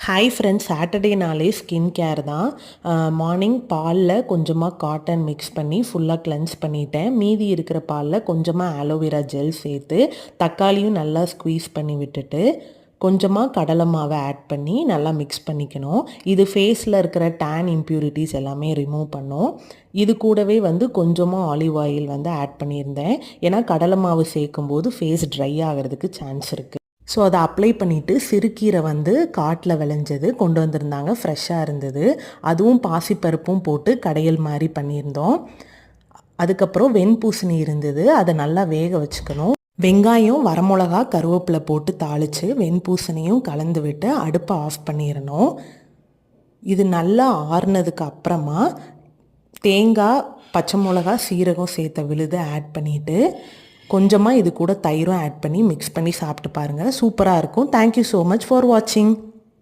Hi friends, சாட்டர்டேனாலே skin care தான். Morning பாலில் கொஞ்சமாக காட்டன் மிக்ஸ் பண்ணி ஃபுல்லாக கிளென்ஸ் பண்ணிட்டேன். மீதி இருக்கிற பாலில் கொஞ்சமாக ஆலோவேரா ஜெல் சேர்த்து தக்காளியும் நல்லா ஸ்குவீஸ் பண்ணி விட்டுட்டு கொஞ்சமாக கடலை மாவை ஆட் பண்ணி நல்லா மிக்ஸ் பண்ணிக்கணும். இது ஃபேஸில் இருக்கிற டேன் இம்ப்யூரிட்டிஸ் எல்லாமே ரிமூவ் பண்ணும். இது கூடவே கொஞ்சமாக ஆலிவ் ஆயில் ஆட் பண்ணியிருந்தேன். ஏன்னா கடலை மாவு சேர்க்கும்போது ஃபேஸ் ட்ரை ஆகிறதுக்கு சான்ஸ் இருக்குது. ஸோ அதை அப்ளை பண்ணிவிட்டு சிறுகீரை காட்டில் விளைஞ்சது கொண்டு வந்திருந்தாங்க, ஃப்ரெஷ்ஷாக இருந்தது. அதுவும் பாசிப்பருப்பும் போட்டு கடையல் மாதிரி பண்ணியிருந்தோம். அதுக்கப்புறம் வெண்பூசணி இருந்தது, அதை நல்லா வேக வச்சுக்கணும். வெங்காயம், வரமிளகா, கருவேப்பிலை போட்டு தாளித்து வெண்பூசணியும் கலந்து விட்டு அடுப்பை ஆஃப் பண்ணிடணும். இது நல்லா ஆறுனதுக்கு அப்புறமா தேங்காய், பச்சை மிளகா, சீரகம் சேர்த்த விழுது ஆட் பண்ணிவிட்டு கொஞ்சமாக இது கூட தயிரும் ஆட் பண்ணி மிக்ஸ் பண்ணி சாப்பிட்டு பாருங்கள். சூப்பராக இருக்கும். தேங்க்யூ ஸோ மச் ஃபார் வாட்சிங்.